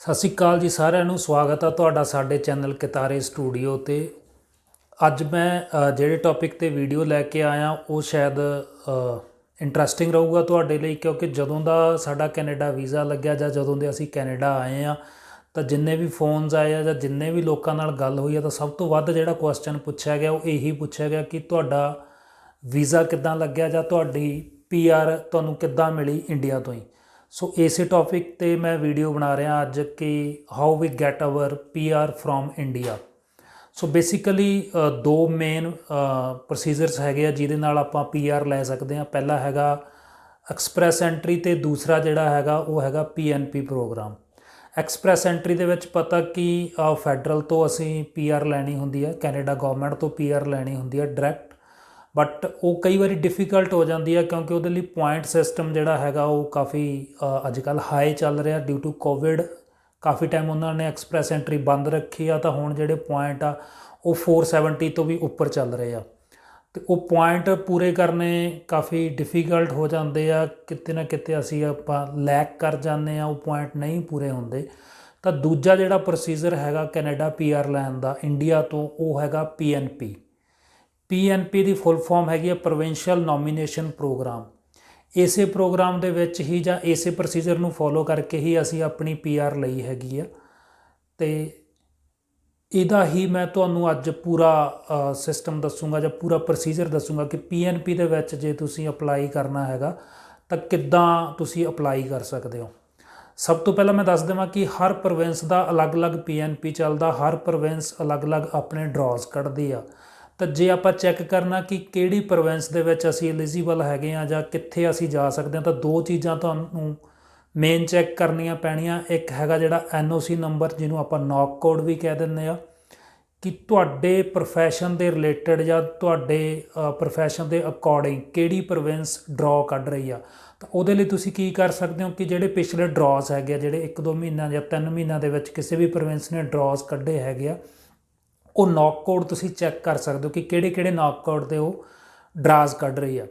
ਸਤਿ ਸ਼੍ਰੀ ਅਕਾਲ ਜੀ ਸਾਰਿਆਂ ਨੂੰ। ਸਵਾਗਤ ਆ ਤੁਹਾਡਾ ਸਾਡੇ ਚੈਨਲ ਕਿਤਾਰੇ ਸਟੂਡੀਓ 'ਤੇ। ਅੱਜ ਮੈਂ ਜਿਹੜੇ ਟੌਪਿਕ 'ਤੇ ਵੀਡੀਓ ਲੈ ਕੇ ਆਇਆ ਉਹ ਸ਼ਾਇਦ ਇੰਟਰਸਟਿੰਗ ਰਹੂਗਾ ਤੁਹਾਡੇ ਲਈ, ਕਿਉਂਕਿ ਜਦੋਂ ਦਾ ਸਾਡਾ ਕੈਨੇਡਾ ਵੀਜ਼ਾ ਲੱਗਿਆ ਜਾਂ ਜਦੋਂ ਦੇ ਅਸੀਂ ਕੈਨੇਡਾ ਆਏ ਹਾਂ ਤਾਂ ਜਿੰਨੇ ਵੀ ਫੋਨਸ ਆਏ ਆ ਜਾਂ ਜਿੰਨੇ ਵੀ ਲੋਕਾਂ ਨਾਲ ਗੱਲ ਹੋਈ ਆ ਤਾਂ ਸਭ ਤੋਂ ਵੱਧ ਜਿਹੜਾ ਕੁਐਸਚਨ ਪੁੱਛਿਆ ਗਿਆ ਉਹ ਇਹੀ ਪੁੱਛਿਆ ਗਿਆ ਕਿ ਤੁਹਾਡਾ ਵੀਜ਼ਾ ਕਿੱਦਾਂ ਲੱਗਿਆ ਜਾਂ ਤੁਹਾਡੀ PR ਤੁਹਾਨੂੰ ਕਿੱਦਾਂ ਮਿਲੀ ਇੰਡੀਆ ਤੋਂ ਹੀ। ਸੋ ਇਸੇ ਟੌਪਿਕ 'ਤੇ ਮੈਂ ਵੀਡੀਓ ਬਣਾ ਰਿਹਾ ਅੱਜ ਕਿ how we get our PR from India. So basically ਦੋ ਮੇਨ ਪ੍ਰੋਸੀਜਰਸ ਹੈਗੇ ਆ ਜਿਹਦੇ ਨਾਲ ਆਪਾਂ PR ਲੈ ਸਕਦੇ ਹਾਂ। ਪਹਿਲਾ ਹੈਗਾ ਐਕਸਪ੍ਰੈਸ ਐਂਟਰੀ ਅਤੇ ਦੂਸਰਾ ਜਿਹੜਾ ਹੈਗਾ ਉਹ ਹੈਗਾ PNP ਪ੍ਰੋਗਰਾਮ। ਐਕਸਪ੍ਰੈਸ ਐਂਟਰੀ ਦੇ ਵਿੱਚ ਪਤਾ ਕਿ ਫੈਡਰਲ ਤੋਂ ਅਸੀਂ PR ਲੈਣੀ ਹੁੰਦੀ ਹੈ, ਕੈਨੇਡਾ ਗੌਰਮੈਂਟ ਤੋਂ PR ਲੈਣੀ ਹੁੰਦੀ ਹੈ ਡਾਇਰੈਕਟ, ਬਟ ਉਹ ਕਈ ਵਾਰੀ ਡਿਫੀਕਲਟ ਹੋ ਜਾਂਦੀ ਹੈ ਕਿਉਂਕਿ ਉਹਦੇ ਲਈ ਪੁਆਇੰਟ ਸਿਸਟਮ ਜਿਹੜਾ ਹੈਗਾ ਉਹ ਕਾਫੀ ਅੱਜ ਕੱਲ੍ਹ ਹਾਈ ਚੱਲ ਰਿਹਾ ਡਿਊ ਟੂ ਕੋਵਿਡ। ਕਾਫੀ ਟਾਈਮ ਉਹਨਾਂ ਨੇ ਐਕਸਪ੍ਰੈਸ ਐਂਟਰੀ ਬੰਦ ਰੱਖੀ ਆ ਤਾਂ ਹੁਣ ਜਿਹੜੇ ਪੁਆਇੰਟ ਆ ਉਹ 470 ਤੋਂ ਵੀ ਉੱਪਰ ਚੱਲ ਰਹੇ ਆ ਅਤੇ ਉਹ ਪੁਆਇੰਟ ਪੂਰੇ ਕਰਨੇ ਕਾਫੀ ਡਿਫੀਕਲਟ ਹੋ ਜਾਂਦੇ ਆ। ਕਿਤੇ ਨਾ ਕਿਤੇ ਆਪਾਂ ਲੈਕ ਕਰ ਜਾਂਦੇ ਆ, ਉਹ ਪੁਆਇੰਟ ਨਹੀਂ ਪੂਰੇ ਹੁੰਦੇ। ਤਾਂ ਦੂਜਾ ਜਿਹੜਾ ਪ੍ਰੋਸੀਜਰ ਹੈਗਾ ਕੈਨੇਡਾ PR ਲੈਣ ਦਾ ਇੰਡੀਆ ਤੋਂ ਉਹ ਹੈਗਾ PNP। PNP ਦੀ ਫੁੱਲ ਫਾਰਮ ਹੈਗੀ ਹੈ ਪ੍ਰੋਵਿੰਸ਼ੀਅਲ ਨੋਮੀਨੇਸ਼ਨ ਪ੍ਰੋਗਰਾਮ। ਇਸੇ ਪ੍ਰੋਗਰਾਮ ਦੇ ਵਿੱਚ ਹੀ ਜਾਂ ਇਸੇ ਪ੍ਰੋਸੀਜਰ ਨੂੰ ਫੋਲੋ ਕਰਕੇ ਹੀ ਅਸੀਂ ਆਪਣੀ PR ਲਈ ਹੈਗੀ ਆ ਅਤੇ ਇਹਦਾ ਹੀ ਮੈਂ ਤੁਹਾਨੂੰ ਅੱਜ ਪੂਰਾ ਸਿਸਟਮ ਦੱਸੂਗਾ ਜਾਂ ਪੂਰਾ ਪ੍ਰੋਸੀਜਰ ਦੱਸੂਗਾ ਕਿ PNP ਦੇ ਵਿੱਚ ਜੇ ਤੁਸੀਂ ਅਪਲਾਈ ਕਰਨਾ ਹੈਗਾ ਤਾਂ ਕਿੱਦਾਂ ਤੁਸੀਂ ਅਪਲਾਈ ਕਰ ਸਕਦੇ ਹੋ। ਸਭ ਤੋਂ ਪਹਿਲਾਂ ਮੈਂ ਦੱਸ ਦੇਵਾਂ ਕਿ ਹਰ ਪ੍ਰੋਵਿੰਸ ਦਾ ਅਲੱਗ-ਅਲੱਗ PNP ਚੱਲਦਾ, ਹਰ ਪ੍ਰੋਵਿੰਸ ਅਲੱਗ-ਅਲੱਗ ਆਪਣੇ ਡਰਾਜ਼ ਕੱਢਦੀ ਆ। ਤਾਂ ਜੇ ਆਪਾਂ ਚੈੱਕ ਕਰਨਾ ਕਿ ਕਿਹੜੀ ਪ੍ਰੋਵਿੰਸ ਦੇ ਵਿੱਚ ਅਸੀਂ ਐਲੀਜੀਬਲ ਹੈਗੇ ਹਾਂ ਜਾਂ ਕਿੱਥੇ ਅਸੀਂ ਜਾ ਸਕਦੇ ਹਾਂ ਤਾਂ ਦੋ ਚੀਜ਼ਾਂ ਤੁਹਾਨੂੰ ਮੇਨ ਚੈੱਕ ਕਰਨੀਆਂ ਪੈਣੀਆਂ। ਇੱਕ ਹੈਗਾ ਜਿਹੜਾ NOC ਨੰਬਰ, ਜਿਹਨੂੰ ਆਪਾਂ ਨੌਕ ਕੋਡ ਵੀ ਕਹਿ ਦਿੰਦੇ ਆ, ਕਿ ਤੁਹਾਡੇ ਪ੍ਰੋਫੈਸ਼ਨ ਦੇ ਰਿਲੇਟਡ ਜਾਂ ਤੁਹਾਡੇ ਪ੍ਰੋਫੈਸ਼ਨ ਦੇ ਅਕੋਰਡਿੰਗ ਕਿਹੜੀ ਪ੍ਰੋਵਿੰਸ ਡਰਾਅ ਕੱਢ ਰਹੀ ਆ। ਤਾਂ ਉਹਦੇ ਲਈ ਤੁਸੀਂ ਕੀ ਕਰ ਸਕਦੇ ਹੋ ਕਿ ਜਿਹੜੇ ਪਿਛਲੇ ਡਰਾਜ਼ ਹੈਗੇ ਆ, ਜਿਹੜੇ 1-2 ਮਹੀਨਿਆਂ ਜਾਂ 3 ਮਹੀਨਿਆਂ ਦੇ ਵਿੱਚ ਕਿਸੇ ਵੀ ਪ੍ਰੋਵਿੰਸ ਨੇ ਡਰਾਜ਼ ਕੱਢੇ ਹੈਗੇ ਆ, ਉਹ ਨੌਕ ਕੋਡ ਤੁਸੀਂ ਚੈੱਕ ਕਰ ਸਕਦੇ ਹੋ ਕਿ ਕਿਹੜੇ ਨੌਕ ਕੋਡ ਦੇ ਉਹ ਡਰਾਜ਼ ਕੱਢ ਰਹੀ ਆ।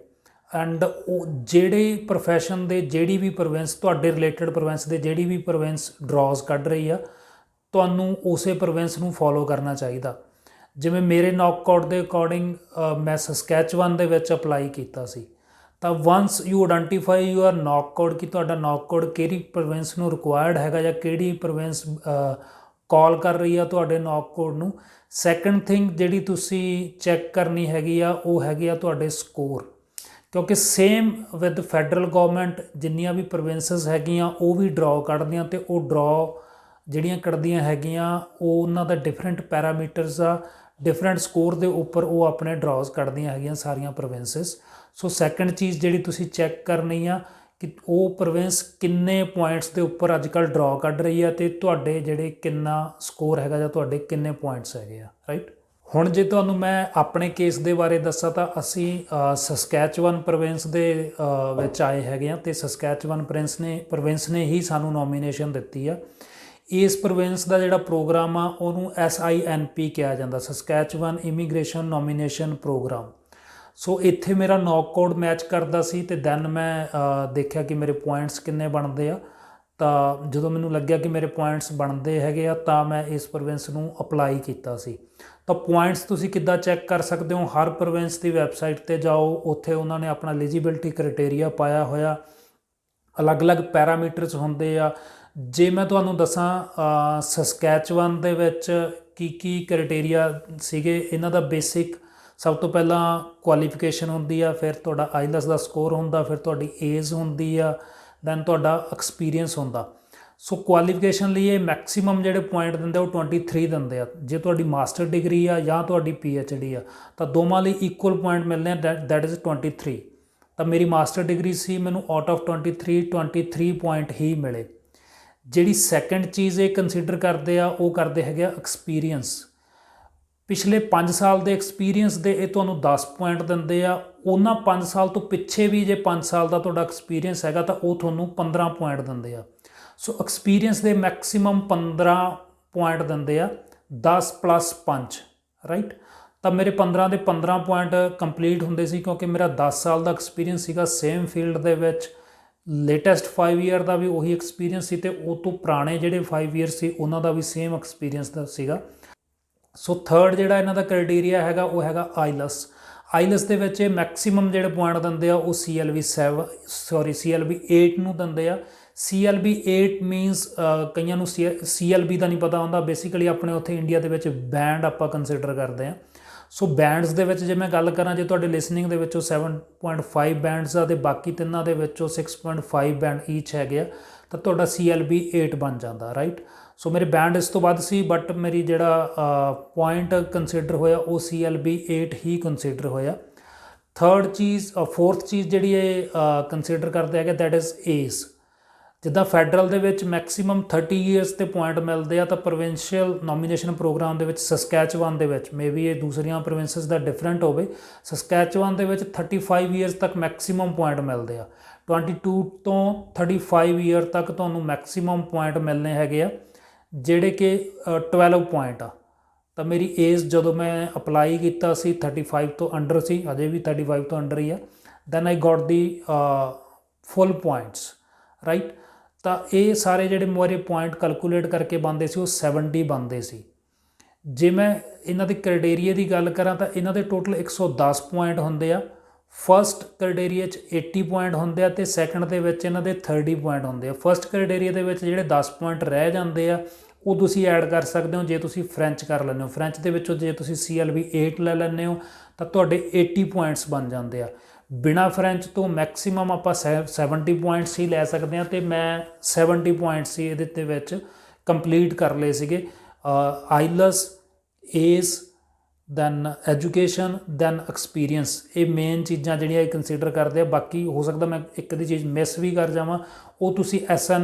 ਐਂਡ ਉਹ ਜਿਹੜੇ ਪ੍ਰੋਫੈਸ਼ਨ ਦੇ ਜਿਹੜੀ ਵੀ ਪ੍ਰੋਵਿੰਸ ਤੁਹਾਡੇ ਰਿਲੇਟਡ ਪ੍ਰੋਵਿੰਸ ਦੇ ਜਿਹੜੀ ਵੀ ਪ੍ਰੋਵਿੰਸ ਡਰਾਜ਼ ਕੱਢ ਰਹੀ ਆ, ਤੁਹਾਨੂੰ ਉਸੇ ਪ੍ਰੋਵਿੰਸ ਨੂੰ ਫੋਲੋ ਕਰਨਾ ਚਾਹੀਦਾ। ਜਿਵੇਂ ਮੇਰੇ ਨੌਕ ਕੋਡ ਦੇ ਅਕੋਰਡਿੰਗ ਮੈਂ ਸਸਕੈਚੁਅਨ ਦੇ ਵਿੱਚ ਅਪਲਾਈ ਕੀਤਾ ਸੀ। ਤਾਂ once you identify your NOC code ਕਿ ਤੁਹਾਡਾ ਨੌਕ ਕੋਡ ਕਿਹੜੀ ਪ੍ਰੋਵਿੰਸ ਨੂੰ ਰਿਕੁਆਇਰਡ ਹੈਗਾ ਜਾਂ ਕਿਹੜੀ ਪ੍ਰੋਵਿੰਸ ਕਾਲ ਕਰ ਰਹੀ ਆ ਤੁਹਾਡੇ ਨੌਕ ਕੋਡ ਨੂੰ, ਸੈਕੰਡ ਥਿੰਗ ਜਿਹੜੀ ਤੁਸੀਂ ਚੈੱਕ ਕਰਨੀ ਹੈਗੀ ਆ ਉਹ ਹੈਗੀ ਆ ਤੁਹਾਡੇ ਸਕੋਰ। ਕਿਉਂਕਿ ਸੇਮ ਵਿਦ ਫੈਡਰਲ ਗੌਰਮੈਂਟ ਜਿੰਨੀਆਂ ਵੀ ਪ੍ਰੋਵਿੰਸਸ ਹੈਗੀਆਂ ਉਹ ਵੀ ਡਰਾਅ ਕੱਢਦੀਆਂ ਅਤੇ ਉਹ ਡਰਾਅ ਜਿਹੜੀਆਂ ਕੱਢਦੀਆਂ ਹੈਗੀਆਂ ਉਹ ਉਹਨਾਂ ਦਾ ਡਿਫਰੈਂਟ ਪੈਰਾਮੀਟਰਸ ਆ, ਡਿਫਰੈਂਟ ਸਕੋਰ ਦੇ ਉੱਪਰ ਉਹ ਆਪਣੇ ਡਰਾਜ਼ ਕੱਢਦੀਆਂ ਹੈਗੀਆਂ ਸਾਰੀਆਂ ਪ੍ਰੋਵਿੰਸਸ। ਸੋ ਸੈਕੰਡ ਚੀਜ਼ ਜਿਹੜੀ ਤੁਸੀਂ ਚੈੱਕ ਕਰਨੀ ਆ ਕਿ ਉਹ ਪ੍ਰੋਵਿੰਸ ਕਿੰਨੇ ਪੁਆਇੰਟਸ ਦੇ ਉੱਪਰ ਅੱਜ ਕੱਲ੍ਹ ਡਰਾਅ ਕੱਢ ਰਹੀ ਆ ਅਤੇ ਤੁਹਾਡੇ ਜਿਹੜੇ ਕਿੰਨਾ ਸਕੋਰ ਹੈਗਾ ਜਾਂ ਤੁਹਾਡੇ ਕਿੰਨੇ ਪੁਆਇੰਟਸ ਹੈਗੇ ਆ, ਰਾਈਟ। ਹੁਣ ਜੇ ਤੁਹਾਨੂੰ ਮੈਂ ਆਪਣੇ ਕੇਸ ਦੇ ਬਾਰੇ ਦੱਸਾਂ ਤਾਂ ਅਸੀਂ ਸਸਕੈਚੁਅਨ ਪ੍ਰੋਵਿੰਸ ਦੇ ਵਿੱਚ ਆਏ ਹੈਗੇ ਹਾਂ ਅਤੇ ਸਸਕੈਚੁਅਨ ਪ੍ਰੋਵਿੰਸ ਨੇ ਹੀ ਸਾਨੂੰ ਨੋਮੀਨੇਸ਼ਨ ਦਿੱਤੀ ਆ। ਇਸ ਪ੍ਰੋਵਿੰਸ ਦਾ ਜਿਹੜਾ ਪ੍ਰੋਗਰਾਮ ਆ ਉਹਨੂੰ SINP ਕਿਹਾ ਜਾਂਦਾ, ਸਸਕੈਚੁਅਨ ਇਮੀਗ੍ਰੇਸ਼ਨ ਨੋਮੀਨੇਸ਼ਨ ਪ੍ਰੋਗਰਾਮ। ਸੋ ਇੱਥੇ ਮੇਰਾ ਨੌਕ ਕੋਡ ਮੈਚ ਕਰਦਾ ਸੀ ਅਤੇ ਦੈਨ ਮੈਂ ਦੇਖਿਆ ਕਿ ਮੇਰੇ ਪੁਆਇੰਟਸ ਕਿੰਨੇ ਬਣਦੇ ਆ। ਤਾਂ ਜਦੋਂ ਮੈਨੂੰ ਲੱਗਿਆ ਕਿ ਮੇਰੇ ਪੁਆਇੰਟਸ ਬਣਦੇ ਹੈਗੇ ਆ ਤਾਂ ਮੈਂ ਇਸ ਪ੍ਰੋਵਿੰਸ ਨੂੰ ਅਪਲਾਈ ਕੀਤਾ ਸੀ। ਤਾਂ ਪੁਆਇੰਟਸ ਤੁਸੀਂ ਕਿੱਦਾਂ ਚੈੱਕ ਕਰ ਸਕਦੇ ਹੋ, ਹਰ ਪ੍ਰੋਵਿੰਸ ਦੀ ਵੈਬਸਾਈਟ 'ਤੇ ਜਾਓ, ਉੱਥੇ ਉਹਨਾਂ ਨੇ ਆਪਣਾ ਐਲੀਜੀਬਿਲਟੀ ਕ੍ਰਾਈਟੇਰੀਆ ਪਾਇਆ ਹੋਇਆ, ਅਲੱਗ-ਅਲੱਗ ਪੈਰਾਮੀਟਰਸ ਹੁੰਦੇ ਆ। ਜੇ ਮੈਂ ਤੁਹਾਨੂੰ ਦੱਸਾਂ ਸਸਕੈਚੁਅਨ ਦੇ ਵਿੱਚ ਕੀ ਕ੍ਰਾਈਟੇਰੀਆ ਸੀਗੇ ਇਹਨਾਂ ਦਾ ਬੇਸਿਕ, ਸਭ ਤੋਂ ਪਹਿਲਾਂ ਕੁਆਲੀਫਿਕੇਸ਼ਨ ਹੁੰਦੀ ਆ, ਫਿਰ ਤੁਹਾਡਾ IELTS ਦਾ ਸਕੋਰ ਹੁੰਦਾ, ਫਿਰ ਤੁਹਾਡੀ ਏਜ ਹੁੰਦੀ ਆ, ਦੈਨ ਤੁਹਾਡਾ ਐਕਸਪੀਰੀਅੰਸ ਹੁੰਦਾ। ਸੋ ਕੁਆਲੀਫਿਕੇਸ਼ਨ ਲਈ ਇਹ ਮੈਕਸੀਮਮ ਜਿਹੜੇ ਪੁਆਇੰਟ ਦਿੰਦੇ ਉਹ 23 ਦਿੰਦੇ ਆ। ਜੇ ਤੁਹਾਡੀ ਮਾਸਟਰ ਡਿਗਰੀ ਆ ਜਾਂ ਤੁਹਾਡੀ PhD ਆ ਤਾਂ ਦੋਵਾਂ ਲਈ ਇਕੁਅਲ ਪੁਆਇੰਟ ਮਿਲਦੇ ਆ, ਦੈਟ ਇਜ਼ 23। ਤਾਂ ਮੇਰੀ ਮਾਸਟਰ ਡਿਗਰੀ ਸੀ, ਮੈਨੂੰ ਆਊਟ ਆਫ 23 ਪੁਆਇੰਟ ਹੀ ਮਿਲੇ। ਜਿਹੜੀ ਸੈਕੰਡ ਚੀਜ਼ ਇਹ ਕੰਸੀਡਰ ਕਰਦੇ ਆ ਉਹ ਕਰਦੇ ਹੈਗੇ ਆ ਐਕਸਪੀਰੀਅੰਸ। ਪਿਛਲੇ 5 ਸਾਲ ਦੇ ਐਕਸਪੀਰੀਅੰਸ ਦੇ ਇਹ ਤੁਹਾਨੂੰ 10 ਪੁਆਇੰਟ ਦਿੰਦੇ ਆ। ਉਹਨਾਂ 5 ਸਾਲ ਤੋਂ ਪਿੱਛੇ ਵੀ ਜੇ 5 ਸਾਲ ਦਾ ਤੁਹਾਡਾ ਐਕਸਪੀਰੀਅੰਸ ਹੈਗਾ ਤਾਂ ਉਹ ਤੁਹਾਨੂੰ 15 ਪੁਆਇੰਟ ਦਿੰਦੇ ਆ। ਸੋ ਐਕਸਪੀਰੀਅੰਸ ਦੇ ਮੈਕਸੀਮਮ 15 ਪੁਆਇੰਟ ਦਿੰਦੇ ਆ, 10 + 5, ਰਾਈਟ। ਤਾਂ ਮੇਰੇ 15 ਦੇ 15 ਪੁਆਇੰਟ ਕੰਪਲੀਟ ਹੁੰਦੇ ਸੀ ਕਿਉਂਕਿ ਮੇਰਾ 10 ਸਾਲ ਦਾ ਐਕਸਪੀਰੀਅੰਸ ਸੀਗਾ ਸੇਮ ਫੀਲਡ ਦੇ ਵਿੱਚ। ਲੇਟੈਸਟ 5 ਈਅਰ ਦਾ ਵੀ ਉਹੀ ਐਕਸਪੀਰੀਅੰਸ ਸੀ ਅਤੇ ਉਹ ਤੋਂ ਪੁਰਾਣੇ ਜਿਹੜੇ 5 ਈਅਰ ਸੀ ਉਹਨਾਂ ਦਾ ਵੀ ਸੇਮ ਐਕਸਪੀਰੀਅੰਸ ਦਾ ਸੀਗਾ। ਸੋ ਥਰਡ ਜਿਹੜਾ ਇਹਨਾਂ ਦਾ ਕ੍ਰਾਈਟੇਰੀਆ ਹੈਗਾ ਉਹ ਹੈਗਾ ਆਈਲਸ। ਆਈਲਸ ਦੇ ਵਿੱਚ ਇਹ ਮੈਕਸੀਮਮ ਜਿਹੜੇ ਪੁਆਇੰਟ ਦਿੰਦੇ ਆ ਉਹ CLB 8 ਨੂੰ ਦਿੰਦੇ ਆ। CLB 8 ਮੀਨਸ ਕਈਆਂ ਨੂੰ CLB ਦਾ ਨਹੀਂ ਪਤਾ ਹੁੰਦਾ। ਬੇਸਿਕਲੀ ਆਪਣੇ ਉੱਥੇ ਇੰਡੀਆ ਦੇ ਵਿੱਚ ਬੈਂਡ ਆਪਾਂ ਕੰਸੀਡਰ ਕਰਦੇ ਹਾਂ। ਸੋ ਬੈਂਡਸ ਦੇ ਵਿੱਚ ਜੇ ਮੈਂ ਗੱਲ ਕਰਾਂ, ਜੇ ਤੁਹਾਡੇ ਲਿਸਨਿੰਗ ਦੇ ਵਿੱਚੋਂ 7.5 ਬੈਂਡਸ ਆ ਅਤੇ ਬਾਕੀ ਤਿੰਨਾਂ ਦੇ ਵਿੱਚੋਂ 6.5 ਬੈਂਡ ਈਚ ਹੈਗੇ ਆ ਤਾਂ ਤੁਹਾਡਾ CLB 8 ਬਣ ਜਾਂਦਾ, ਰਾਈਟ। ਸੋ ਮੇਰੇ ਬੈਂਡ ਇਸ ਤੋਂ ਵੱਧ ਸੀ, ਬਟ ਮੇਰੀ ਜਿਹੜਾ ਪੁਆਇੰਟ ਕੰਸੀਡਰ ਹੋਇਆ ਉਹ CLB 8 ਹੀ ਕੰਸੀਡਰ ਹੋਇਆ। ਫੋਰਥ ਚੀਜ਼ ਜਿਹੜੀ ਇਹ ਕੰਸੀਡਰ ਕਰਦੇ ਹੈਗੇ ਦੈਟ ਇਜ਼ ਏਜ। ਜਿੱਦਾਂ ਫੈਡਰਲ ਦੇ ਵਿੱਚ ਮੈਕਸੀਮਮ 30 ਈਅਰਸ 'ਤੇ ਪੁਆਇੰਟ ਮਿਲਦੇ ਆ, ਤਾਂ ਪ੍ਰੋਵਿੰਸ਼ੀਅਲ ਨੋਮੀਨੇਸ਼ਨ ਪ੍ਰੋਗਰਾਮ ਦੇ ਵਿੱਚ ਸਸਕੈਚੁਆਨ ਦੇ ਵਿੱਚ, ਮੇ ਬੀ ਇਹ ਦੂਸਰੀਆਂ ਪ੍ਰੋਵਿੰਸਿਸ ਦਾ ਡਿਫਰੈਂਟ ਹੋਵੇ, ਸਸਕੈਚੁਆਨ ਦੇ ਵਿੱਚ 35 ਈਅਰਸ ਤੱਕ ਮੈਕਸੀਮਮ ਪੁਆਇੰਟ ਮਿਲਦੇ ਆ। 22 ਤੋਂ 35 ਈਅਰ ਤੱਕ ਤੁਹਾਨੂੰ ਮੈਕਸੀਮਮ ਪੁਆਇੰਟ ਮਿਲਣੇ ਹੈਗੇ ਆ, ਜਿਹੜੇ ਕਿ 12 ਪੁਆਇੰਟ ਆ। ਤਾਂ ਮੇਰੀ ਏਜ ਜਦੋਂ ਮੈਂ ਅਪਲਾਈ ਕੀਤਾ ਸੀ 35 ਤੋਂ ਅੰਡਰ ਸੀ, ਅਜੇ ਵੀ 35 ਤੋਂ ਅੰਡਰ ਹੀ ਆ। ਦੈਨ ਆਈ ਗੋਟ ਦੀ ਫੁੱਲ ਪੁਆਇੰਟਸ, ਰਾਈਟ। ਤਾਂ ਇਹ ਸਾਰੇ ਜਿਹੜੇ ਮੇਰੇ ਪੁਆਇੰਟ ਕੈਲਕੂਲੇਟ ਕਰਕੇ ਬਣਦੇ ਸੀ ਉਹ 70 ਬਣਦੇ ਸੀ। ਜੇ ਮੈਂ ਇਹਨਾਂ ਦੇ ਕ੍ਰਾਈਟੇਰੀਆ ਦੀ ਗੱਲ ਕਰਾਂ ਤਾਂ ਇਹਨਾਂ ਦੇ ਟੋਟਲ 110 ਪੁਆਇੰਟ ਹੁੰਦੇ ਆ। ਫਸਟ ਕ੍ਰਾਈਟੇਰੀਆ 'ਚ 80 ਪੁਆਇੰਟ ਹੁੰਦੇ ਆ ਅਤੇ ਸੈਕਿੰਡ ਦੇ ਵਿੱਚ ਇਹਨਾਂ ਦੇ 30 ਪੁਆਇੰਟ ਹੁੰਦੇ ਆ। ਫਸਟ ਕ੍ਰਾਈਟੇਰੀਆ ਦੇ ਵਿੱਚ ਜਿਹੜੇ 10 ਪੁਆਇੰਟ ਰਹਿ ਜਾਂਦੇ ਆ ਉਹ ਤੁਸੀਂ ਐਡ ਕਰ ਸਕਦੇ ਹੋ ਜੇ ਤੁਸੀਂ ਫਰੈਂਚ ਕਰ ਲੈਂਦੇ ਹੋ। ਫਰੈਂਚ ਦੇ ਵਿੱਚੋਂ ਜੇ ਤੁਸੀਂ CLB 8 ਲੈ ਲੈਂਦੇ ਹੋ ਤਾਂ ਤੁਹਾਡੇ 80 ਪੁਆਇੰਟਸ ਬਣ ਜਾਂਦੇ ਆ। ਬਿਨਾਂ ਫਰੈਂਚ ਤੋਂ ਮੈਕਸੀਮਮ ਆਪਾਂ 70 ਪੁਆਇੰਟਸ ਹੀ ਲੈ ਸਕਦੇ ਹਾਂ ਅਤੇ ਮੈਂ 70 ਪੁਆਇੰਟਸ ਹੀ ਇਹਦੇ ਦੇ ਵਿੱਚ ਕੰਪਲੀਟ ਕਰ ਲਏ ਸੀਗੇ। IELTS, age, then education, then experience, ਇਹ ਮੇਨ ਚੀਜ਼ਾਂ ਜਿਹੜੀਆਂ ਇਹ ਕੰਸੀਡਰ ਕਰਦੇ ਆ। ਬਾਕੀ ਹੋ ਸਕਦਾ ਮੈਂ ਇੱਕ ਅੱਧੀ ਚੀਜ਼ ਮਿਸ ਵੀ ਕਰ ਜਾਵਾਂ, ਉਹ ਤੁਸੀਂ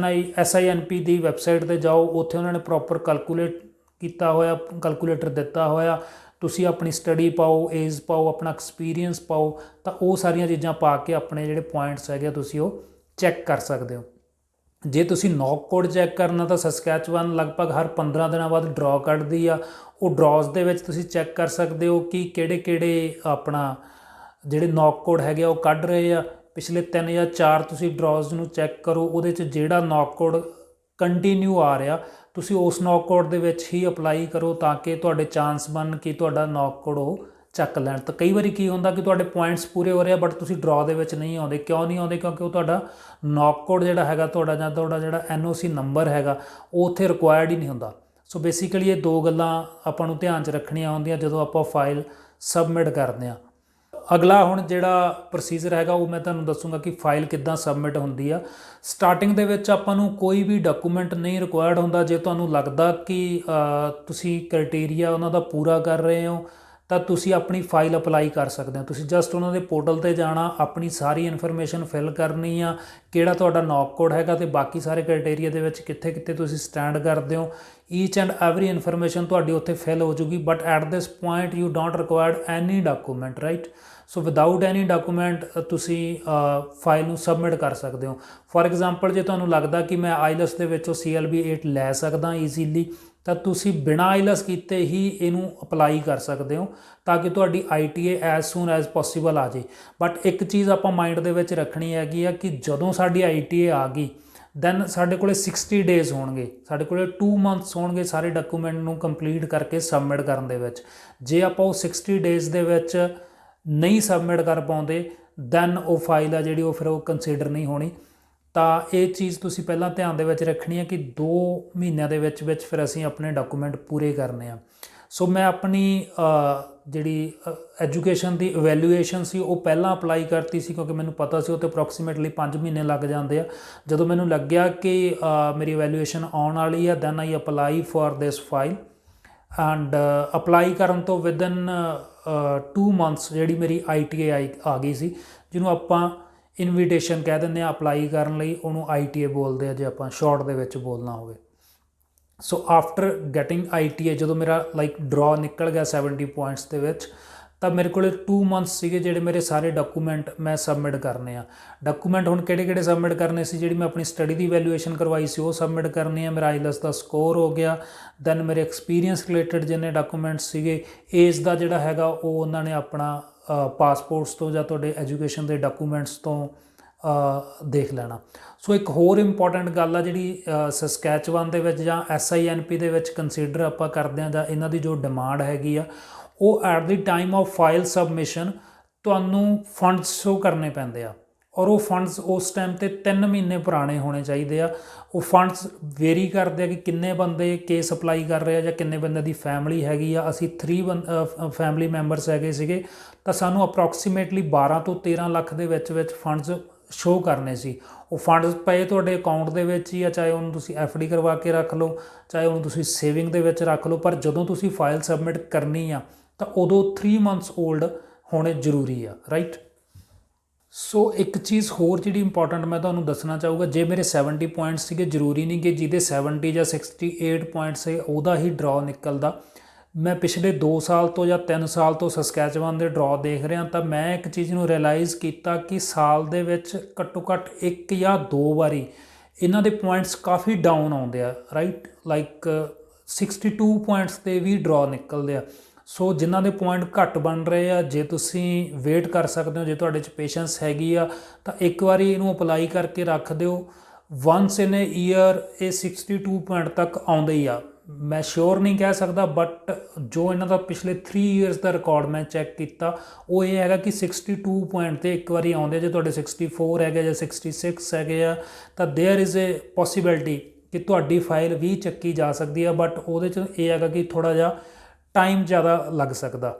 SINP ਦੀ ਵੈਬਸਾਈਟ 'ਤੇ ਜਾਓ, ਉੱਥੇ ਉਹਨਾਂ ਨੇ ਪ੍ਰੋਪਰ ਕੈਲਕੂਲੇਟ ਕੀਤਾ ਹੋਇਆ, ਕੈਲਕੂਲੇਟਰ ਦਿੱਤਾ ਹੋਇਆ। ਤੁਸੀਂ ਆਪਣੀ ਸਟੱਡੀ ਪਾਓ, ਏਜ ਪਾਓ, ਆਪਣਾ ਐਕਸਪੀਰੀਅੰਸ ਪਾਓ, ਤਾਂ ਉਹ ਸਾਰੀਆਂ ਚੀਜ਼ਾਂ ਪਾ ਕੇ ਆਪਣੇ ਜਿਹੜੇ ਪੁਆਇੰਟਸ ਹੈਗੇ ਤੁਸੀਂ ਉਹ ਚੈੱਕ ਕਰ ਸਕਦੇ ਹੋ। ਜੇ ਤੁਸੀਂ ਨੌਕ ਕੋਡ ਚੈੱਕ ਕਰਨਾ ਤਾਂ ਸਸਕੈਚੁਆਨ ਲਗਭਗ ਹਰ 15 ਦਿਨਾਂ ਬਾਅਦ ਡਰਾ ਕੱਢਦੀ ਆ। ਉਹ ਡਰਾਜ਼ ਦੇ ਵਿੱਚ ਤੁਸੀਂ ਚੈੱਕ ਕਰ ਸਕਦੇ ਹੋ ਕਿ ਕਿਹੜੇ ਆਪਣਾ ਜਿਹੜੇ ਨੌਕ ਕੋਡ ਹੈਗੇ ਉਹ ਕੱਢ ਰਹੇ ਆ। ਪਿਛਲੇ 3 ਜਾਂ 4 ਤੁਸੀਂ ਡਰਾਜ਼ ਨੂੰ ਚੈੱਕ ਕਰੋ, ਉਹਦੇ 'ਚ ਜਿਹੜਾ ਨੌਕ ਕੋਡ ਕੰਟੀਨਿਊ ਆ ਰਿਹਾ ਤੁਸੀਂ ਉਸ ਨੌਕ ਕੋਡ ਦੇ ਵਿੱਚ ਹੀ ਅਪਲਾਈ ਕਰੋ, ਤਾਂ ਕਿ ਤੁਹਾਡੇ ਚਾਂਸ ਬਣ ਕਿ ਤੁਹਾਡਾ ਨੌਕ ਕੋਡ ਉਹ ਚੱਕ ਲੈਣ। ਤਾਂ ਕਈ ਵਾਰੀ ਕੀ ਹੁੰਦਾ ਕਿ ਤੁਹਾਡੇ ਪੁਆਇੰਟਸ ਪੂਰੇ ਹੋ ਰਹੇ ਆ ਬਟ ਤੁਸੀਂ ਡਰਾ ਦੇ ਵਿੱਚ ਨਹੀਂ ਆਉਂਦੇ। ਕਿਉਂ ਨਹੀਂ ਆਉਂਦੇ? ਕਿਉਂਕਿ ਉਹ ਤੁਹਾਡਾ ਨੌਕ ਕੋਡ ਜਿਹੜਾ ਹੈਗਾ ਤੁਹਾਡਾ ਜਾਂ ਤੁਹਾਡਾ ਜਿਹੜਾ NOC ਨੰਬਰ ਹੈਗਾ ਉਹ ਉੱਥੇ ਰਿਕੁਆਇਰਡ ਹੀ ਨਹੀਂ ਹੁੰਦਾ। ਸੋ ਬੇਸਿਕਲੀ ਇਹ ਦੋ ਗੱਲਾਂ ਆਪਾਂ ਨੂੰ ਧਿਆਨ 'ਚ ਰੱਖਣੀਆਂ ਹੁੰਦੀਆਂ ਜਦੋਂ ਆਪਾਂ ਫਾਈਲ ਸਬਮਿਟ ਕਰਦੇ ਹਾਂ। ਅਗਲਾ ਹੁਣ ਜਿਹੜਾ ਪ੍ਰੋਸੀਜਰ ਹੈਗਾ ਉਹ ਮੈਂ ਤੁਹਾਨੂੰ ਦੱਸੂਗਾ ਕਿ ਫਾਈਲ ਕਿੱਦਾਂ ਸਬਮਿਟ ਹੁੰਦੀ ਆ। ਸਟਾਰਟਿੰਗ ਦੇ ਵਿੱਚ ਆਪਾਂ ਨੂੰ ਕੋਈ ਵੀ ਡਾਕੂਮੈਂਟ ਨਹੀਂ ਰਿਕੁਆਇਰਡ ਹੁੰਦਾ। ਜੇ ਤੁਹਾਨੂੰ ਲੱਗਦਾ ਕਿ ਤੁਸੀਂ ਕ੍ਰਾਈਟੇਰੀਆ ਉਹਨਾਂ ਦਾ ਪੂਰਾ ਕਰ ਰਹੇ ਹੋ ਤਾਂ ਤੁਸੀਂ ਆਪਣੀ ਫਾਈਲ ਅਪਲਾਈ ਕਰ ਸਕਦੇ ਹੋ। ਤੁਸੀਂ ਜਸਟ ਉਹਨਾਂ ਦੇ ਪੋਰਟਲ 'ਤੇ ਜਾਣਾ, ਆਪਣੀ ਸਾਰੀ ਇਨਫੋਰਮੇਸ਼ਨ ਫਿਲ ਕਰਨੀ ਆ, ਕਿਹੜਾ ਤੁਹਾਡਾ ਨੌਕ ਕੋਡ ਹੈਗਾ ਅਤੇ ਬਾਕੀ ਸਾਰੇ ਕ੍ਰਾਈਟੇਰੀਆ ਦੇ ਵਿੱਚ ਕਿੱਥੇ ਕਿੱਥੇ ਤੁਸੀਂ ਸਟੈਂਡ ਕਰਦੇ ਹੋ। ਈਚ ਐਂਡ ਐਵਰੀ ਇਨਫੋਰਮੇਸ਼ਨ ਤੁਹਾਡੀ ਉੱਥੇ ਫਿਲ ਹੋ ਜੂਗੀ। But at this point you don't required any document, right. So without any document ਤੁਸੀਂ ਫਾਈਲ ਨੂੰ ਸਬਮਿਟ ਕਰ ਸਕਦੇ ਹੋ। ਫੋਰ ਐਗਜ਼ਾਮਪਲ ਜੇ ਤੁਹਾਨੂੰ ਲੱਗਦਾ ਕਿ ਮੈਂ ਆਈਲਸ ਦੇ ਵਿੱਚੋਂ CLB 8 ਲੈ ਸਕਦਾ ਈਜ਼ੀਲੀ, ਤਾਂ ਤੁਸੀਂ ਬਿਨਾਂ ਆਈਲਸ ਕੀਤੇ ਹੀ ਇਹਨੂੰ ਅਪਲਾਈ ਕਰ ਸਕਦੇ ਹੋ ਤਾਂ ਕਿ ਤੁਹਾਡੀ ITA ਐਜ਼ ਸੂਨ ਐਜ਼ ਪੋਸੀਬਲ ਆ ਜੇ। ਬਟ ਇੱਕ ਚੀਜ਼ ਆਪਾਂ ਮਾਈਂਡ ਦੇ ਵਿੱਚ ਰੱਖਣੀ ਹੈਗੀ ਆ ਕਿ ਜਦੋਂ ਸਾਡੀ ITA ਆ ਗਈ ਦੈਨ ਸਾਡੇ ਕੋਲ 60 ਡੇਜ਼ ਹੋਣਗੇ, ਸਾਡੇ ਕੋਲ 2 ਮੰਥਸ ਹੋਣਗੇ ਸਾਰੇ ਡਾਕੂਮੈਂਟ ਨੂੰ ਕੰਪਲੀਟ ਕਰਕੇ ਸਬਮਿਟ ਕਰਨ ਦੇ ਵਿੱਚ। ਜੇ ਆਪਾਂ ਉਹ 60 ਡੇਜ਼ ਦੇ ਵਿੱਚ ਨਹੀਂ ਸਬਮਿਟ ਕਰ ਪਾਉਂਦੇ ਦੈਨ ਉਹ ਫਾਈਲ ਆ ਜਿਹੜੀ ਉਹ ਫਿਰ ਉਹ ਕੰਸੀਡਰ ਨਹੀਂ ਹੋਣੀ। ਤਾਂ ਇਹ ਚੀਜ਼ ਤੁਸੀਂ ਪਹਿਲਾਂ ਧਿਆਨ ਦੇ ਵਿੱਚ ਰੱਖਣੀ ਹੈ ਕਿ 2 ਮਹੀਨਿਆਂ ਦੇ ਵਿੱਚ ਫਿਰ ਅਸੀਂ ਆਪਣੇ ਡਾਕੂਮੈਂਟ ਪੂਰੇ ਕਰਨੇ ਆ। ਸੋ ਮੈਂ ਆਪਣੀ ਜਿਹੜੀ ਐਜੂਕੇਸ਼ਨ ਦੀ ਇਵੈਲੂਏਸ਼ਨ ਸੀ ਉਹ ਪਹਿਲਾਂ ਅਪਲਾਈ ਕਰਤੀ ਸੀ ਕਿਉਂਕਿ ਮੈਨੂੰ ਪਤਾ ਸੀ ਉਹ 'ਤੇ ਅਪਰੋਕਸੀਮੇਟਲੀ 5 ਮਹੀਨੇ ਲੱਗ ਜਾਂਦੇ ਆ। ਜਦੋਂ ਮੈਨੂੰ ਲੱਗਿਆ ਕਿ ਮੇਰੀ ਇਵੈਲੂਏਸ਼ਨ ਆਉਣ ਵਾਲੀ ਆ then I apply for this file and apply ਕਰਨ ਤੋਂ ਵਿਦਨ 2 ਮੰਥਸ ਜਿਹੜੀ ਮੇਰੀ ITA ਆ ਗਈ ਸੀ, ਜਿਹਨੂੰ ਆਪਾਂ ਇਨਵੀਟੇਸ਼ਨ ਕਹਿ ਦਿੰਦੇ ਆ ਅਪਲਾਈ ਕਰਨ ਲਈ, ਉਹਨੂੰ ITA ਬੋਲਦੇ ਆ ਜੇ ਆਪਾਂ ਸ਼ਾਰਟ ਦੇ ਵਿੱਚ ਬੋਲਣਾ ਹੋਵੇ। ਸੋ ਆਫਟਰ ਗੈਟਿੰਗ ITA ਜਦੋਂ ਮੇਰਾ ਡਰਾ ਨਿਕਲ ਗਿਆ 70 ਪੁਆਇੰਟਸ ਦੇ ਵਿੱਚ, ਤਾਂ ਮੇਰੇ ਕੋਲ 2 ਮੰਥਸ ਸੀਗੇ ਜਿਹੜੇ ਮੇਰੇ ਸਾਰੇ ਡਾਕੂਮੈਂਟ ਮੈਂ ਸਬਮਿਟ ਕਰਨੇ ਆ। ਡਾਕੂਮੈਂਟ ਹੁਣ ਕਿਹੜੇ ਸਬਮਿਟ ਕਰਨੇ ਸੀ? ਜਿਹੜੀ ਮੈਂ ਆਪਣੀ ਸਟੱਡੀ ਦੀ ਵੈਲੂਏਸ਼ਨ ਕਰਵਾਈ ਸੀ ਉਹ ਸਬਮਿਟ ਕਰਨੀ ਆ। ਮੇਰਾ ਆਈਲਸ ਦਾ ਸਕੋਰ ਹੋ ਗਿਆ। ਦੈਨ ਮੇਰੇ ਐਕਸਪੀਰੀਅੰਸ ਰਿਲੇਟਡ ਜਿੰਨੇ ਡਾਕੂਮੈਂਟਸ ਸੀਗੇ, ਏਜ ਦਾ ਜਿਹੜਾ ਹੈਗਾ ਉਹ ਉਹਨਾਂ ਨੇ ਆਪਣਾ ਪਾਸਪੋਰਟਸ ਤੋਂ ਜਾਂ ਤੁਹਾਡੇ ਐਜੂਕੇਸ਼ਨ ਦੇ ਡਾਕੂਮੈਂਟਸ ਤੋਂ ਦੇਖ ਲੈਣਾ। ਸੋ ਇੱਕ ਹੋਰ ਇੰਪੋਰਟੈਂਟ ਗੱਲ ਆ ਜਿਹੜੀ ਸਸਕੈਚਵਾਨ ਦੇ ਵਿੱਚ ਜਾਂ SINP ਦੇ ਵਿੱਚ ਕੰਸੀਡਰ ਆਪਾਂ ਕਰਦੇ ਹਾਂ, ਜਾਂ ਇਹਨਾਂ ਦੀ ਜੋ ਡਿਮਾਂਡ ਹੈਗੀ ਆ, ਉਹ at the time of file submission ਤੁਹਾਨੂੰ ਫੰਡਸ ਸ਼ੋ ਕਰਨੇ ਪੈਂਦੇ ਆ, ਔਰ ਉਹ ਫੰਡਸ ਉਸ ਟਾਈਮ 'ਤੇ 3 ਮਹੀਨੇ ਪੁਰਾਣੇ ਹੋਣੇ ਚਾਹੀਦੇ ਆ। ਉਹ ਫੰਡਸ ਵੇਰੀ ਕਰਦੇ ਆ ਕਿ ਕਿੰਨੇ ਬੰਦੇ ਕੇਸ ਅਪਲਾਈ ਕਰ ਰਹੇ ਆ ਜਾਂ ਕਿੰਨੇ ਬੰਦੇ ਦੀ ਫੈਮਿਲੀ ਹੈਗੀ ਆ। ਅਸੀਂ 3 ਫੈਮਿਲੀ ਮੈਂਬਰਸ ਹੈਗੇ ਸੀਗੇ, ਤਾਂ ਸਾਨੂੰ ਅਪਰੋਕਸੀਮੇਟਲੀ 12 ਤੋਂ 13 ਲੱਖ ਦੇ ਵਿੱਚ ਫੰਡਸ ਸ਼ੋ ਕਰਨੇ ਸੀ। ਉਹ ਫੰਡਸ ਪਏ ਤੁਹਾਡੇ ਅਕਾਊਂਟ ਦੇ ਵਿੱਚ ਹੀ ਆ, ਚਾਹੇ ਉਹਨੂੰ ਤੁਸੀਂ FD ਕਰਵਾ ਕੇ ਰੱਖ ਲਓ, ਚਾਹੇ ਉਹਨੂੰ ਤੁਸੀਂ ਸੇਵਿੰਗ ਦੇ ਵਿੱਚ ਰੱਖ ਲਓ, ਪਰ ਜਦੋਂ ਤੁਸੀਂ ਫਾਈਲ ਸਬਮਿਟ ਕਰਨੀ ਆ ਤਾਂ ਉਦੋਂ 3 ਮੰਥਸ ਓਲਡ ਹੋਣੇ ਜ਼ਰੂਰੀ ਆ, ਰਾਈਟ। ਸੋ ਇੱਕ ਚੀਜ਼ ਹੋਰ ਜਿਹੜੀ ਇੰਪੋਰਟੈਂਟ ਮੈਂ ਤੁਹਾਨੂੰ ਦੱਸਣਾ ਚਾਹੂੰਗਾ, ਜੇ ਮੇਰੇ 70 ਪੁਆਇੰਟਸ ਸੀਗੇ, ਜ਼ਰੂਰੀ ਨਹੀਂ ਕਿ ਜਿਹਦੇ 70 ਜਾਂ 68 ਪੁਆਇੰਟਸ ਹੈ ਉਹਦਾ ਹੀ ਡਰਾ ਨਿਕਲਦਾ। ਮੈਂ ਪਿਛਲੇ 2 ਸਾਲ ਤੋਂ ਜਾਂ 3 ਸਾਲ ਤੋਂ ਸਸਕੈਚਵਾਨ ਦੇ ਡਰਾ ਦੇਖ ਰਿਹਾ, ਤਾਂ ਮੈਂ ਇੱਕ ਚੀਜ਼ ਨੂੰ ਰਿਅਲਾਈਜ਼ ਕੀਤਾ ਕਿ ਸਾਲ ਦੇ ਵਿੱਚ ਘੱਟੋ ਘੱਟ 1 ਜਾਂ 2 ਵਾਰੀ ਇਹਨਾਂ ਦੇ ਪੁਆਇੰਟਸ ਕਾਫੀ ਡਾਊਨ ਆਉਂਦੇ ਆ, ਰਾਈਟ। ਲਾਈਕ 62 ਪੁਆਇੰਟਸ 'ਤੇ ਵੀ ਡਰਾ ਨਿਕਲਦੇ ਆ। ਸੋ ਜਿਨ੍ਹਾਂ ਦੇ ਪੁਆਇੰਟ ਘੱਟ ਬਣ ਰਹੇ ਆ, ਜੇ ਤੁਸੀਂ ਵੇਟ ਕਰ ਸਕਦੇ ਹੋ, ਜੇ ਤੁਹਾਡੇ 'ਚ ਪੇਸ਼ੈਂਸ ਹੈਗੀ ਆ, ਤਾਂ ਇੱਕ ਵਾਰੀ ਇਹਨੂੰ ਅਪਲਾਈ ਕਰਕੇ ਰੱਖ ਦਿਓ। ਵਨਸ ਇਨ ਏ ਈਅਰ ਇਹ 62 ਪੁਆਇੰਟ ਤੱਕ ਆਉਂਦੇ ਹੀ ਆ। ਮੈਂ ਸ਼ੋਰ ਨਹੀਂ ਕਹਿ ਸਕਦਾ, ਬਟ ਜੋ ਇਹਨਾਂ ਦਾ ਪਿਛਲੇ 3 ਈਅਰਸ ਦਾ ਰਿਕਾਰਡ ਮੈਂ ਚੈੱਕ ਕੀਤਾ, ਉਹ ਇਹ ਹੈਗਾ ਕਿ 62 ਪੁਆਇੰਟ 'ਤੇ ਇੱਕ ਵਾਰੀ ਆਉਂਦੇ। ਜੇ ਤੁਹਾਡੇ 64 ਹੈਗੇ ਜਾਂ 66 ਹੈਗੇ ਆ, ਤਾਂ ਦੇਅਰ ਇਜ਼ ਏ ਪੋਸੀਬਿਲਿਟੀ ਕਿ ਤੁਹਾਡੀ ਫਾਈਲ ਵੀ ਚੱਕੀ ਜਾ ਸਕਦੀ ਆ, ਬਟ ਉਹਦੇ 'ਚ ਇਹ ਹੈਗਾ ਕਿ ਥੋੜ੍ਹਾ ਜਿਹਾ ਟਾਈਮ ਜ਼ਿਆਦਾ ਲੱਗ ਸਕਦਾ।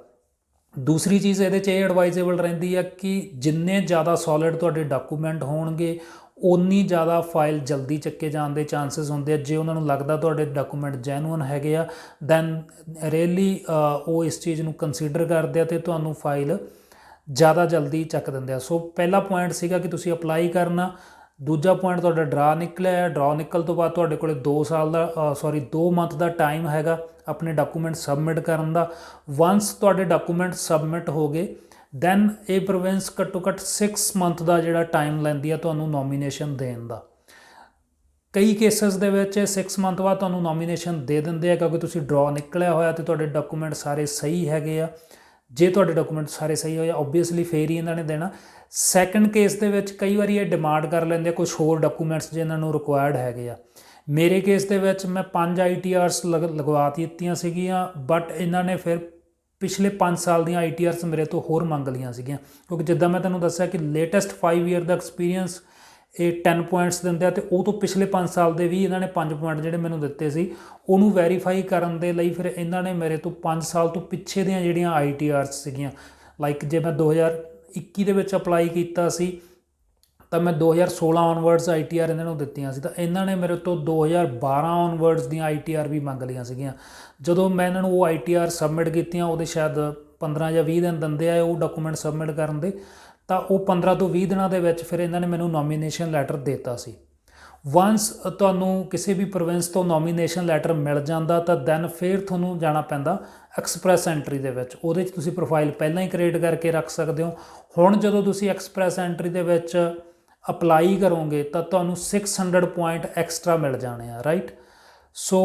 ਦੂਸਰੀ ਚੀਜ਼ ਇਹਦੇ 'ਚ ਇਹ ਐਡਵਾਈਜ਼ੇਬਲ ਰਹਿੰਦੀ ਆ ਕਿ ਜਿੰਨੇ ਜ਼ਿਆਦਾ ਸੋਲਿਡ ਤੁਹਾਡੇ ਡਾਕੂਮੈਂਟ ਹੋਣਗੇ, ਓਨੀ ਜ਼ਿਆਦਾ ਫਾਈਲ ਜਲਦੀ ਚੱਕੇ ਜਾਣ ਦੇ ਚਾਂਸਸ ਹੁੰਦੇ ਆ। ਜੇ ਉਹਨਾਂ ਨੂੰ ਲੱਗਦਾ ਤੁਹਾਡੇ ਡਾਕੂਮੈਂਟ ਜੈਨੂਅਨ ਹੈਗੇ ਆ, ਦੈਨ ਰੀਅਲੀ ਉਹ ਇਸ ਚੀਜ਼ ਨੂੰ ਕੰਸੀਡਰ ਕਰਦੇ ਆ ਅਤੇ ਤੁਹਾਨੂੰ ਫਾਈਲ ਜ਼ਿਆਦਾ ਜਲਦੀ ਚੱਕ ਦਿੰਦੇ ਆ। ਸੋ ਪਹਿਲਾ ਪੁਆਇੰਟ ਸੀਗਾ ਕਿ ਤੁਸੀਂ ਅਪਲਾਈ ਕਰਨਾ। ਦੂਜਾ ਪੁਆਇੰਟ ਤੁਹਾਡਾ ਡਰਾ ਨਿਕਲਿਆ। ਡਰਾ ਨਿਕਲ ਤੋਂ ਬਾਅਦ ਤੁਹਾਡੇ ਕੋਲ 2 ਮੰਥ ਦਾ ਟਾਈਮ ਹੈਗਾ ਆਪਣੇ ਡਾਕੂਮੈਂਟ ਸਬਮਿਟ ਕਰਨ ਦਾ। ਵਨਸ ਤੁਹਾਡੇ ਡਾਕੂਮੈਂਟ ਸਬਮਿਟ ਹੋ ਗਏ, ਦੈਨ ਇਹ ਪ੍ਰੋਵਿੰਸ ਘੱਟੋ ਘੱਟ 6 ਮੰਥ ਦਾ ਜਿਹੜਾ ਟਾਈਮ ਲੈਂਦੀ ਆ ਤੁਹਾਨੂੰ ਨੋਮੀਨੇਸ਼ਨ ਦੇਣ ਦਾ। ਕਈ ਕੇਸਿਸ ਦੇ ਵਿੱਚ 6 ਮੰਥ ਬਾਅਦ ਤੁਹਾਨੂੰ ਨੋਮੀਨੇਸ਼ਨ ਦੇ ਦਿੰਦੇ ਆ, ਕਿਉਂਕਿ ਤੁਸੀਂ ਡਰਾ ਨਿਕਲਿਆ ਹੋਇਆ ਅਤੇ ਤੁਹਾਡੇ ਡਾਕੂਮੈਂਟ ਸਾਰੇ ਸਹੀ ਹੈਗੇ ਆ। ਜੇ ਤੁਹਾਡੇ ਡਾਕੂਮੈਂਟ ਸਾਰੇ ਸਹੀ ਹੋਏ, ਓਬਵੀਅਸਲੀ ਫੇਰ ਹੀ ਇਹਨਾਂ ਨੇ ਦੇਣਾ। ਸੈਕਿੰਡ ਕੇਸ ਦੇ ਵਿੱਚ ਕਈ ਵਾਰੀ ਇਹ ਡਿਮਾਂਡ ਕਰ ਲੈਂਦੇ ਆ ਕੁਛ ਹੋਰ ਡਾਕੂਮੈਂਟਸ ਜਿਹਨਾਂ ਨੂੰ ਰਿਕੁਆਇਰਡ ਹੈਗੇ ਆ। ਮੇਰੇ ਕੇਸ ਦੇ ਵਿੱਚ ਮੈਂ 5 ITRs ਲਗਵਾ ਦਿੱਤੀਆਂ ਸੀਗੀਆਂ, ਬਟ ਇਹਨਾਂ ਨੇ ਫਿਰ ਪਿਛਲੇ 5 ਸਾਲ ਦੀਆਂ ITRs ਮੇਰੇ ਤੋਂ ਹੋਰ ਮੰਗ ਲਈਆਂ ਸੀਗੀਆਂ, ਕਿਉਂਕਿ ਜਿੱਦਾਂ ਮੈਂ ਤੁਹਾਨੂੰ ਦੱਸਿਆ ਕਿ ਲੇਟੈਸਟ 5 ਈਅਰ ਦਾ ਐਕਸਪੀਰੀਅੰਸ ਇਹ 10 ਪੁਆਇੰਟਸ ਦਿੰਦੇ ਆ, ਅਤੇ ਉਹ ਤੋਂ ਪਿਛਲੇ 5 ਸਾਲ ਦੇ ਵੀ ਇਹਨਾਂ ਨੇ 5 ਪੁਆਇੰਟ ਜਿਹੜੇ ਮੈਨੂੰ ਦਿੱਤੇ ਸੀ, ਉਹਨੂੰ ਵੈਰੀਫਾਈ ਕਰਨ ਦੇ ਲਈ ਫਿਰ ਇਹਨਾਂ ਨੇ ਮੇਰੇ ਤੋਂ 5 ਸਾਲ ਤੋਂ ਪਿੱਛੇ ਦੀਆਂ ਜਿਹੜੀਆਂ ITRs ਸੀਗੀਆਂ, ਲਾਈਕ ਜੇ ਮੈਂ 2021 ਦੇ ਵਿੱਚ ਅਪਲਾਈ ਕੀਤਾ ਸੀ, ਤਾਂ ਮੈਂ 2016 ਔਨਵਰਡਸ ITR ਇਹਨਾਂ ਨੂੰ ਦਿੱਤੀਆਂ ਸੀ, ਤਾਂ ਇਹਨਾਂ ਨੇ ਮੇਰੇ ਤੋਂ 2012 ਔਨਵਰਡਸ ਦੀਆਂ ITR ਵੀ ਮੰਗ ਲਈਆਂ ਸੀਗੀਆਂ। ਜਦੋਂ ਮੈਂ ਇਹਨਾਂ ਨੂੰ ਉਹ ITR ਸਬਮਿਟ ਕੀਤੀਆਂ, ਉਹਦੇ ਸ਼ਾਇਦ 15 ਜਾਂ 20 ਦਿਨ ਦਿੰਦੇ ਆ ਉਹ ਡਾਕੂਮੈਂਟ ਸਬਮਿਟ ਕਰਨ ਦੇ, ਤਾਂ ਉਹ 15 ਤੋਂ 20 ਦਿਨਾਂ ਦੇ ਵਿੱਚ ਫਿਰ ਇਹਨਾਂ ਨੇ ਮੈਨੂੰ ਨੋਮੀਨੇਸ਼ਨ ਲੈਟਰ ਦੇ ਦਿੱਤਾ ਸੀ। ਵਨਸ ਤੁਹਾਨੂੰ ਕਿਸੇ ਵੀ ਪ੍ਰੋਵਿੰਸ ਤੋਂ ਨੋਮੀਨੇਸ਼ਨ ਲੈਟਰ ਮਿਲ ਜਾਂਦਾ, ਤਾਂ ਦੈਨ ਫਿਰ ਤੁਹਾਨੂੰ ਜਾਣਾ ਪੈਂਦਾ ਐਕਸਪ੍ਰੈਸ ਐਂਟਰੀ ਦੇ ਵਿੱਚ। ਉਹਦੇ 'ਚ ਤੁਸੀਂ ਪ੍ਰੋਫਾਈਲ ਪਹਿਲਾਂ ਹੀ ਕ੍ਰੀਏਟ ਕਰਕੇ ਰੱਖ ਸਕਦੇ ਹੋ। ਹੁਣ ਜਦੋਂ ਤੁਸੀਂ ਐਕਸਪ੍ਰੈਸ ਐਂਟਰੀ ਦੇ ਵਿੱਚ ਅਪਲਾਈ ਕਰੋਗੇ, ਤਾਂ ਤੁਹਾਨੂੰ 600 ਪੁਆਇੰਟ ਐਕਸਟਰਾ ਮਿਲ ਜਾਣੇ ਆ, ਰਾਈਟ। ਸੋ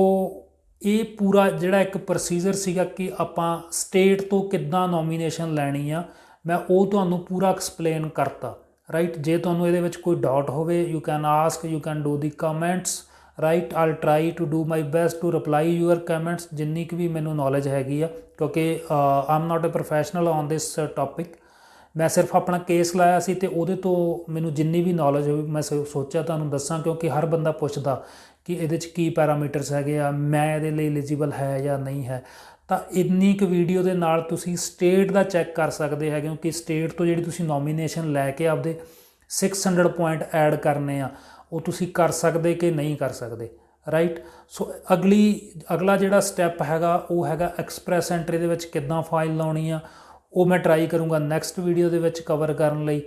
ਇਹ ਪੂਰਾ ਜਿਹੜਾ ਇੱਕ ਪ੍ਰੋਸੀਜਰ ਸੀਗਾ ਕਿ ਆਪਾਂ ਸਟੇਟ ਤੋਂ ਕਿੱਦਾਂ ਨੋਮੀਨੇਸ਼ਨ ਲੈਣੀ ਆ, ਮੈਂ ਉਹ ਤੁਹਾਨੂੰ ਪੂਰਾ ਐਕਸਪਲੇਨ ਕਰਤਾ, ਰਾਈਟ। ਜੇ ਤੁਹਾਨੂੰ ਇਹਦੇ ਵਿੱਚ ਕੋਈ ਡਾਊਟ ਹੋਵੇ, you can ask, you can do the comments, right. I'll try to do my best to reply your comments, ਜਿੰਨੀ ਕੁ ਵੀ ਮੈਨੂੰ ਨੌਲੇਜ ਹੈਗੀ ਆ, ਕਿਉਂਕਿ I am not a professional on this topic. ਮੈਂ ਸਿਰਫ ਆਪਣਾ ਕੇਸ ਲਾਇਆ ਸੀ, ਅਤੇ ਉਹਦੇ ਤੋਂ ਮੈਨੂੰ ਜਿੰਨੀ ਵੀ ਨੌਲੇਜ ਹੋਈ ਮੈਂ ਸੋਚਿਆ ਤੁਹਾਨੂੰ ਦੱਸਾਂ, ਕਿਉਂਕਿ ਹਰ ਬੰਦਾ ਪੁੱਛਦਾ ਕਿ ਇਹਦੇ 'ਚ ਕੀ ਪੈਰਾਮੀਟਰਸ ਹੈਗੇ ਆ, ਮੈਂ ਇਹਦੇ ਲਈ ਐਲੀਜੀਬਲ ਹੈ ਜਾਂ ਨਹੀਂ ਹੈ। ਤਾਂ ਇੰਨੀ ਕੁ ਵੀਡੀਓ ਦੇ ਨਾਲ ਤੁਸੀਂ ਸਟੇਟ ਦਾ ਚੈੱਕ ਕਰ ਸਕਦੇ ਹੈਗੇ ਹੋ ਕਿ ਸਟੇਟ ਤੋਂ ਜਿਹੜੀ ਤੁਸੀਂ ਨੋਮੀਨੇਸ਼ਨ ਲੈ ਕੇ ਆਪਦੇ 600 ਪੁਆਇੰਟ ਐਡ ਕਰਨੇ ਆ, ਉਹ ਤੁਸੀਂ ਕਰ ਸਕਦੇ ਕਿ ਨਹੀਂ ਕਰ ਸਕਦੇ, ਰਾਈਟ। ਸੋ ਅਗਲਾ ਜਿਹੜਾ ਸਟੈਪ ਹੈਗਾ ਉਹ ਹੈਗਾ ਐਕਸਪ੍ਰੈਸ ਐਂਟਰੀ ਦੇ ਵਿੱਚ ਕਿੱਦਾਂ ਫਾਈਲ ਲਾਉਣੀ ਆ, ਉਹ ਮੈਂ ਟਰਾਈ ਕਰੂੰਗਾ ਨੈਕਸਟ ਵੀਡੀਓ ਦੇ ਵਿੱਚ ਕਵਰ ਕਰਨ ਲਈ।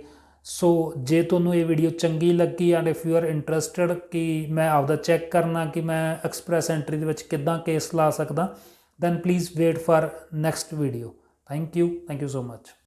ਸੋ ਜੇ ਤੁਹਾਨੂੰ ਇਹ ਵੀਡੀਓ ਚੰਗੀ ਲੱਗੀ and if you are interested ਕਿ ਮੈਂ ਆਪਦਾ ਚੈੱਕ ਕਰਨਾ ਕਿ ਮੈਂ ਐਕਸਪ੍ਰੈਸ ਐਂਟਰੀ ਦੇ ਵਿੱਚ ਕਿੱਦਾਂ ਕੇਸ ਲਾ ਸਕਦਾ, then please wait for next video. Thank you so much.